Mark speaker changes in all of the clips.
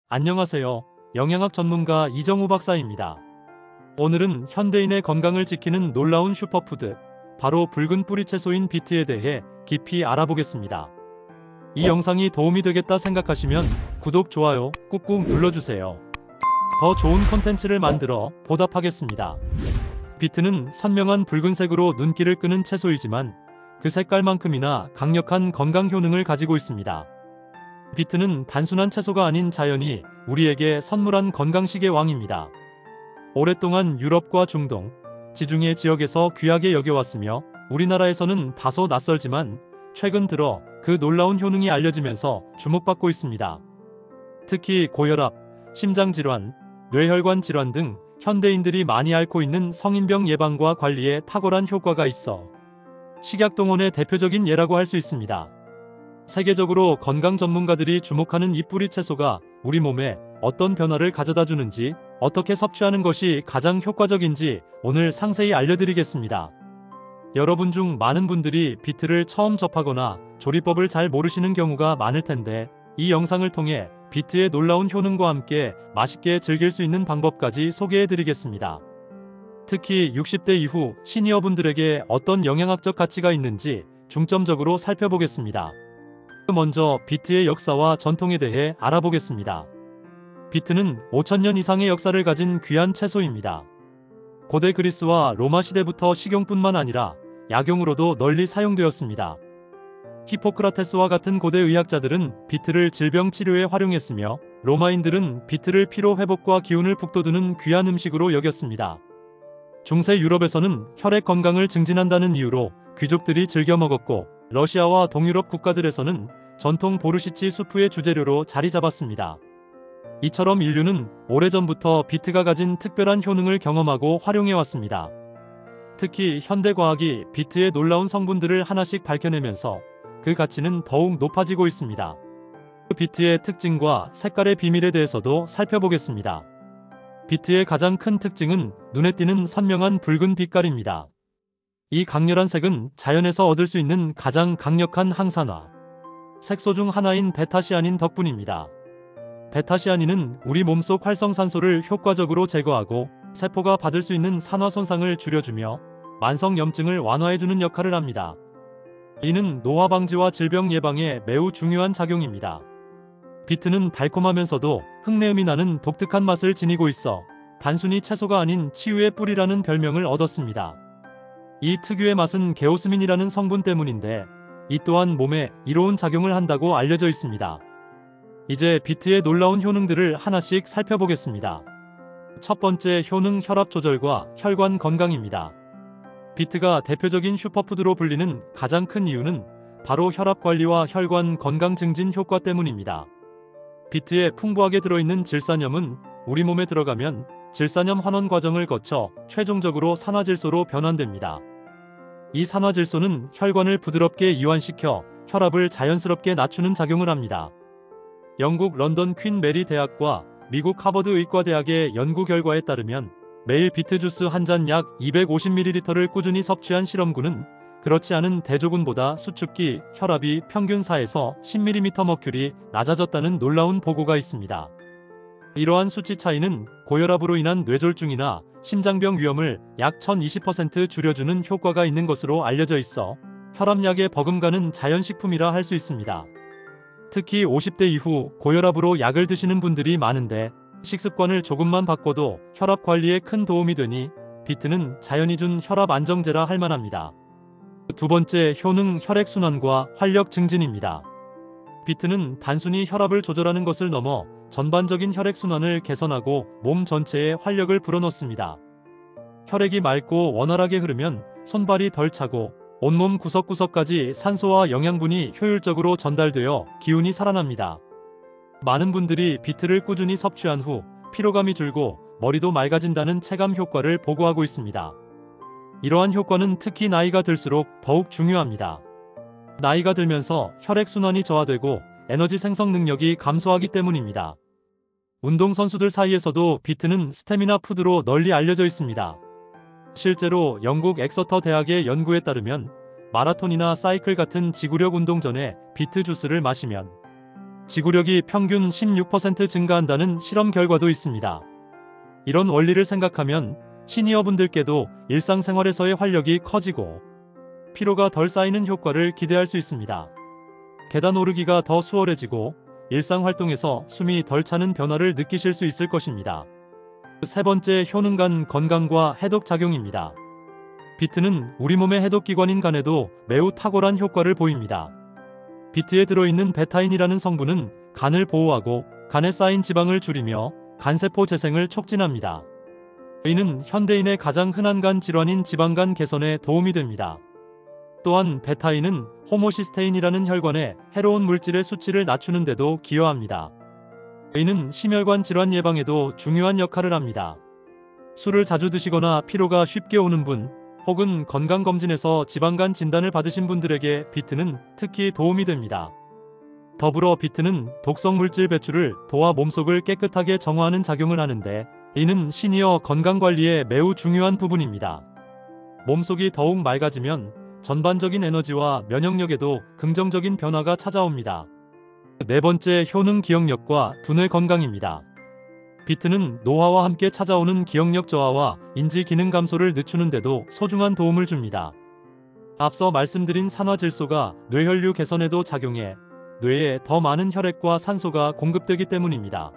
Speaker 1: 안녕하세요. 영양학 전문가 이정우 박사입니다. 오늘은 현대인의 건강을 지키는 놀라운 슈퍼푸드, 바로 붉은 뿌리 채소인 비트에 대해 깊이 알아보겠습니다. 이 영상이 도움이 되겠다 생각하시면 구독, 좋아요 꾹꾹 눌러주세요. 더 좋은 콘텐츠를 만들어 보답하겠습니다. 비트는 선명한 붉은색으로 눈길을 끄는 채소이지만 그 색깔만큼이나 강력한 건강 효능을 가지고 있습니다. 비트는 단순한 채소가 아닌 자연이 우리에게 선물한 건강식의 왕입니다. 오랫동안 유럽과 중동, 지중해 지역에서 귀하게 여겨왔으며 우리나라에서는 다소 낯설지만 최근 들어 그 놀라운 효능이 알려지면서 주목받고 있습니다. 특히 고혈압, 심장질환, 뇌혈관 질환 등 현대인들이 많이 앓고 있는 성인병 예방과 관리에 탁월한 효과가 있어 식약동원의 대표적인 예라고 할 수 있습니다. 세계적으로 건강 전문가들이 주목하는 이 뿌리 채소가 우리 몸에 어떤 변화를 가져다 주는지, 어떻게 섭취하는 것이 가장 효과적인지 오늘 상세히 알려드리겠습니다. 여러분 중 많은 분들이 비트를 처음 접하거나 조리법을 잘 모르시는 경우가 많을 텐데, 이 영상을 통해 비트의 놀라운 효능과 함께 맛있게 즐길 수 있는 방법까지 소개해드리겠습니다. 특히 60대 이후 시니어분들에게 어떤 영양학적 가치가 있는지 중점적으로 살펴보겠습니다. 먼저 비트의 역사와 전통에 대해 알아보겠습니다. 비트는 5000년 이상의 역사를 가진 귀한 채소입니다. 고대 그리스와 로마 시대부터 식용뿐만 아니라 약용으로도 널리 사용되었습니다. 히포크라테스와 같은 고대 의학자들은 비트를 질병 치료에 활용했으며, 로마인들은 비트를 피로 회복과 기운을 북돋우는 귀한 음식으로 여겼습니다. 중세 유럽에서는 혈액 건강을 증진한다는 이유로 귀족들이 즐겨 먹었고, 러시아와 동유럽 국가들에서는 전통 보르시치 수프의 주재료로 자리 잡았습니다. 이처럼 인류는 오래전부터 비트가 가진 특별한 효능을 경험하고 활용해왔습니다. 특히 현대과학이 비트의 놀라운 성분들을 하나씩 밝혀내면서 그 가치는 더욱 높아지고 있습니다. 비트의 특징과 색깔의 비밀에 대해서도 살펴보겠습니다. 비트의 가장 큰 특징은 눈에 띄는 선명한 붉은 빛깔입니다. 이 강렬한 색은 자연에서 얻을 수 있는 가장 강력한 항산화, 색소 중 하나인 베타시아닌 덕분입니다. 베타시아닌은 우리 몸속 활성산소를 효과적으로 제거하고 세포가 받을 수 있는 산화 손상을 줄여주며 만성염증을 완화해주는 역할을 합니다. 이는 노화 방지와 질병 예방에 매우 중요한 작용입니다. 비트는 달콤하면서도 흙내음이 나는 독특한 맛을 지니고 있어 단순히 채소가 아닌 치유의 뿌리라는 별명을 얻었습니다. 이 특유의 맛은 게오스민이라는 성분 때문인데, 이 또한 몸에 이로운 작용을 한다고 알려져 있습니다. 이제 비트의 놀라운 효능들을 하나씩 살펴보겠습니다. 첫 번째 효능, 혈압 조절과 혈관 건강입니다. 비트가 대표적인 슈퍼푸드로 불리는 가장 큰 이유는 바로 혈압 관리와 혈관 건강 증진 효과 때문입니다. 비트에 풍부하게 들어있는 질산염은 우리 몸에 들어가면 질산염 환원 과정을 거쳐 최종적으로 산화질소로 변환됩니다. 이 산화질소는 혈관을 부드럽게 이완시켜 혈압을 자연스럽게 낮추는 작용을 합니다. 영국 런던 퀸 메리 대학과 미국 하버드 의과대학의 연구 결과에 따르면 매일 비트 주스 한 잔 약 250ml를 꾸준히 섭취한 실험군은 그렇지 않은 대조군보다 수축기 혈압이 평균 4에서 10mmmercury 낮아졌다는 놀라운 보고가 있습니다. 이러한 수치 차이는 고혈압으로 인한 뇌졸중이나 심장병 위험을 약 1020% 줄여주는 효과가 있는 것으로 알려져 있어 혈압약에 버금가는 자연식품이라 할 수 있습니다. 특히 50대 이후 고혈압으로 약을 드시는 분들이 많은데, 식습관을 조금만 바꿔도 혈압 관리에 큰 도움이 되니 비트는 자연이 준 혈압 안정제라 할 만합니다. 두 번째 효능, 혈액순환과 활력 증진입니다. 비트는 단순히 혈압을 조절하는 것을 넘어 전반적인 혈액순환을 개선하고 몸 전체에 활력을 불어넣습니다. 혈액이 맑고 원활하게 흐르면 손발이 덜 차고 온몸 구석구석까지 산소와 영양분이 효율적으로 전달되어 기운이 살아납니다. 많은 분들이 비트를 꾸준히 섭취한 후 피로감이 줄고 머리도 맑아진다는 체감 효과를 보고하고 있습니다. 이러한 효과는 특히 나이가 들수록 더욱 중요합니다. 나이가 들면서 혈액순환이 저하되고 에너지 생성 능력이 감소하기 때문입니다. 운동선수들 사이에서도 비트는 스태미나 푸드로 널리 알려져 있습니다. 실제로 영국 엑서터 대학의 연구에 따르면 마라톤이나 사이클 같은 지구력 운동 전에 비트 주스를 마시면 지구력이 평균 16% 증가한다는 실험 결과도 있습니다. 이런 원리를 생각하면 시니어분들께도 일상생활에서의 활력이 커지고 피로가 덜 쌓이는 효과를 기대할 수 있습니다. 계단 오르기가 더 수월해지고 일상활동에서 숨이 덜 차는 변화를 느끼실 수 있을 것입니다. 세 번째, 효능 간 건강과 해독 작용입니다. 비트는 우리 몸의 해독기관인 간에도 매우 탁월한 효과를 보입니다. 비트에 들어있는 베타인이라는 성분은 간을 보호하고 간에 쌓인 지방을 줄이며 간세포 재생을 촉진합니다. 이는 현대인의 가장 흔한 간 질환인 지방간 개선에 도움이 됩니다. 또한 베타인은 호모시스테인이라는 혈관에 해로운 물질의 수치를 낮추는 데도 기여합니다. 이는 심혈관 질환 예방에도 중요한 역할을 합니다. 술을 자주 드시거나 피로가 쉽게 오는 분, 혹은 건강검진에서 지방간 진단을 받으신 분들에게 비트는 특히 도움이 됩니다. 더불어 비트는 독성 물질 배출을 도와 몸속을 깨끗하게 정화하는 작용을 하는데, 이는 시니어 건강관리에 매우 중요한 부분입니다. 몸속이 더욱 맑아지면 전반적인 에너지와 면역력에도 긍정적인 변화가 찾아옵니다. 네 번째, 효능 기억력과 두뇌 건강입니다. 비트는 노화와 함께 찾아오는 기억력 저하와 인지 기능 감소를 늦추는 데도 소중한 도움을 줍니다. 앞서 말씀드린 산화질소가 뇌혈류 개선에도 작용해 뇌에 더 많은 혈액과 산소가 공급되기 때문입니다.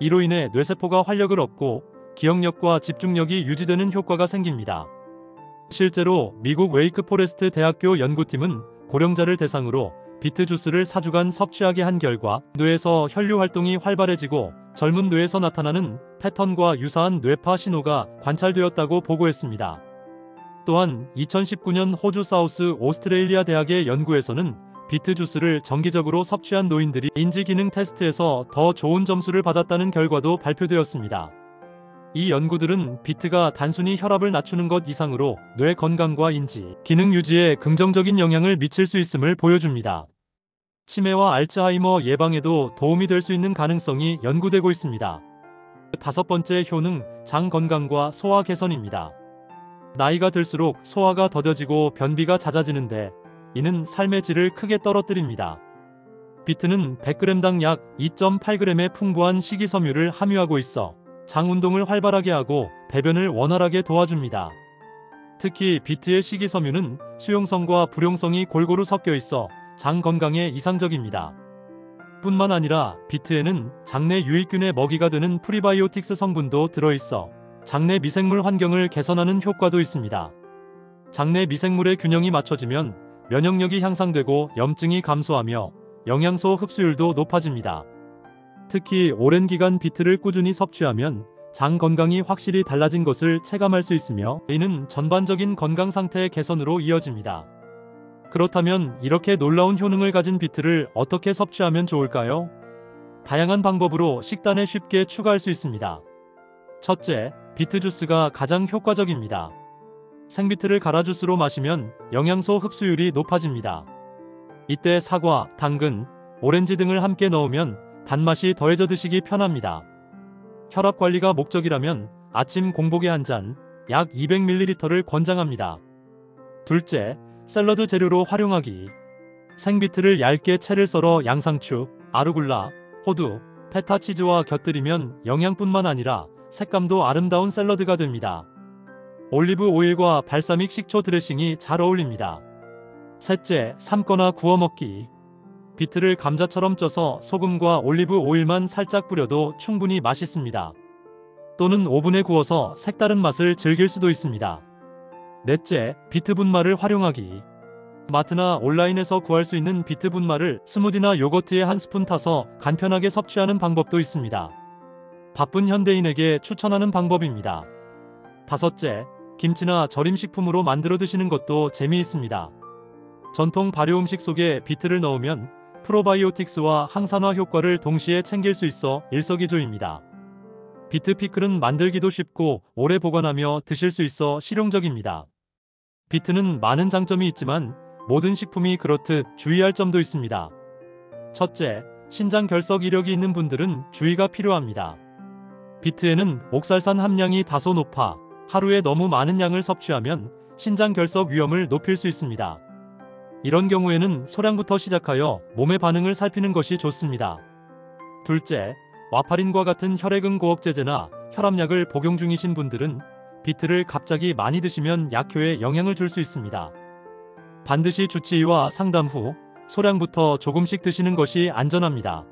Speaker 1: 이로 인해 뇌세포가 활력을 얻고 기억력과 집중력이 유지되는 효과가 생깁니다. 실제로 미국 웨이크 포레스트 대학교 연구팀은 고령자를 대상으로 비트 주스를 4주간 섭취하게 한 결과 뇌에서 혈류 활동이 활발해지고 젊은 뇌에서 나타나는 패턴과 유사한 뇌파 신호가 관찰되었다고 보고했습니다. 또한 2019년 호주 사우스 오스트레일리아 대학의 연구에서는 비트 주스를 정기적으로 섭취한 노인들이 인지 기능 테스트에서 더 좋은 점수를 받았다는 결과도 발표되었습니다. 이 연구들은 비트가 단순히 혈압을 낮추는 것 이상으로 뇌 건강과 인지 기능 유지에 긍정적인 영향을 미칠 수 있음을 보여줍니다. 치매와 알츠하이머 예방에도 도움이 될 수 있는 가능성이 연구되고 있습니다. 다섯 번째, 효능, 장 건강과 소화 개선입니다. 나이가 들수록 소화가 더뎌지고 변비가 잦아지는데 이는 삶의 질을 크게 떨어뜨립니다. 비트는 100g당 약 2.8g의 풍부한 식이섬유를 함유하고 있어 장 운동을 활발하게 하고 배변을 원활하게 도와줍니다. 특히 비트의 식이섬유는 수용성과 불용성이 골고루 섞여 있어 장 건강에 이상적입니다. 뿐만 아니라 비트에는 장내 유익균의 먹이가 되는 프리바이오틱스 성분도 들어있어 장내 미생물 환경을 개선하는 효과도 있습니다. 장내 미생물의 균형이 맞춰지면 면역력이 향상되고 염증이 감소하며 영양소 흡수율도 높아집니다. 특히 오랜 기간 비트를 꾸준히 섭취하면 장 건강이 확실히 달라진 것을 체감할 수 있으며 이는 전반적인 건강 상태의 개선으로 이어집니다. 그렇다면 이렇게 놀라운 효능을 가진 비트를 어떻게 섭취하면 좋을까요? 다양한 방법으로 식단에 쉽게 추가할 수 있습니다. 첫째, 비트 주스가 가장 효과적입니다. 생비트를 갈아 주스로 마시면 영양소 흡수율이 높아집니다. 이때 사과, 당근, 오렌지 등을 함께 넣으면 단맛이 더해져 드시기 편합니다. 혈압 관리가 목적이라면 아침 공복에 한 잔, 약 200ml를 권장합니다. 둘째, 샐러드 재료로 활용하기. 생비트를 얇게 채를 썰어 양상추, 아루굴라, 호두, 페타 치즈와 곁들이면 영양뿐만 아니라 색감도 아름다운 샐러드가 됩니다. 올리브 오일과 발사믹 식초 드레싱이 잘 어울립니다. 셋째, 삶거나 구워 먹기. 비트를 감자처럼 쪄서 소금과 올리브 오일만 살짝 뿌려도 충분히 맛있습니다. 또는 오븐에 구워서 색다른 맛을 즐길 수도 있습니다. 넷째, 비트 분말을 활용하기. 마트나 온라인에서 구할 수 있는 비트 분말을 스무디나 요거트에 한 스푼 타서 간편하게 섭취하는 방법도 있습니다. 바쁜 현대인에게 추천하는 방법입니다. 다섯째, 김치나 절임식품으로 만들어 드시는 것도 재미있습니다. 전통 발효 음식 속에 비트를 넣으면 프로바이오틱스와 항산화 효과를 동시에 챙길 수 있어 일석이조입니다. 비트 피클은 만들기도 쉽고 오래 보관하며 드실 수 있어 실용적입니다. 비트는 많은 장점이 있지만 모든 식품이 그렇듯 주의할 점도 있습니다. 첫째, 신장 결석 이력이 있는 분들은 주의가 필요합니다. 비트에는 옥살산 함량이 다소 높아 하루에 너무 많은 양을 섭취하면 신장 결석 위험을 높일 수 있습니다. 이런 경우에는 소량부터 시작하여 몸의 반응을 살피는 것이 좋습니다. 둘째, 와파린과 같은 혈액응 고억제제나 혈압약을 복용 중이신 분들은 비트를 갑자기 많이 드시면 약효에 영향을 줄 수 있습니다. 반드시 주치의와 상담 후 소량부터 조금씩 드시는 것이 안전합니다.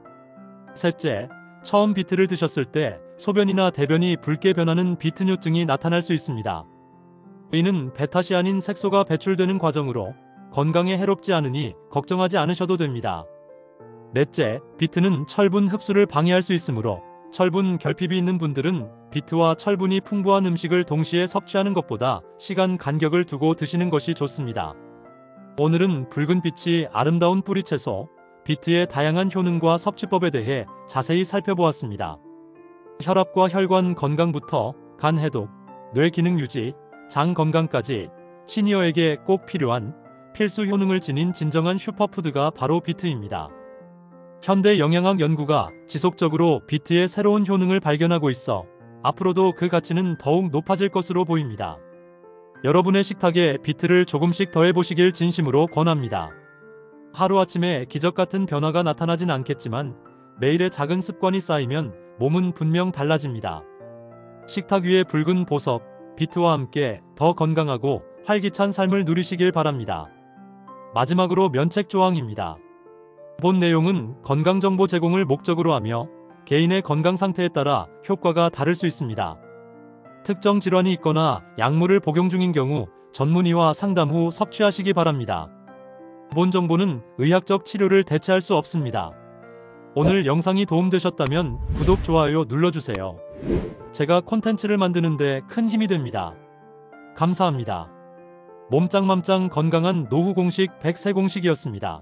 Speaker 1: 셋째, 처음 비트를 드셨을 때 소변이나 대변이 붉게 변하는 비트뇨증이 나타날 수 있습니다. 이는 베타시아닌 색소가 배출되는 과정으로 건강에 해롭지 않으니 걱정하지 않으셔도 됩니다. 넷째, 비트는 철분 흡수를 방해할 수 있으므로 철분 결핍이 있는 분들은 비트와 철분이 풍부한 음식을 동시에 섭취하는 것보다 시간 간격을 두고 드시는 것이 좋습니다. 오늘은 붉은 빛이 아름다운 뿌리채소, 비트의 다양한 효능과 섭취법에 대해 자세히 살펴보았습니다. 혈압과 혈관 건강부터 간 해독, 뇌 기능 유지, 장 건강까지 시니어에게 꼭 필요한 필수 효능을 지닌 진정한 슈퍼푸드가 바로 비트입니다. 현대 영양학 연구가 지속적으로 비트의 새로운 효능을 발견하고 있어 앞으로도 그 가치는 더욱 높아질 것으로 보입니다. 여러분의 식탁에 비트를 조금씩 더해보시길 진심으로 권합니다. 하루아침에 기적같은 변화가 나타나진 않겠지만 매일의 작은 습관이 쌓이면 몸은 분명 달라집니다. 식탁 위에 붉은 보석, 비트와 함께 더 건강하고 활기찬 삶을 누리시길 바랍니다. 마지막으로 면책 조항입니다. 본 내용은 건강정보 제공을 목적으로 하며 개인의 건강 상태에 따라 효과가 다를 수 있습니다. 특정 질환이 있거나 약물을 복용 중인 경우 전문의와 상담 후 섭취하시기 바랍니다. 본 정보는 의학적 치료를 대체할 수 없습니다. 오늘 영상이 도움되셨다면 구독, 좋아요 눌러주세요. 제가 콘텐츠를 만드는데 큰 힘이 됩니다. 감사합니다. 몸짱맘짱 건강한 노후 공식 100세 공식이었습니다.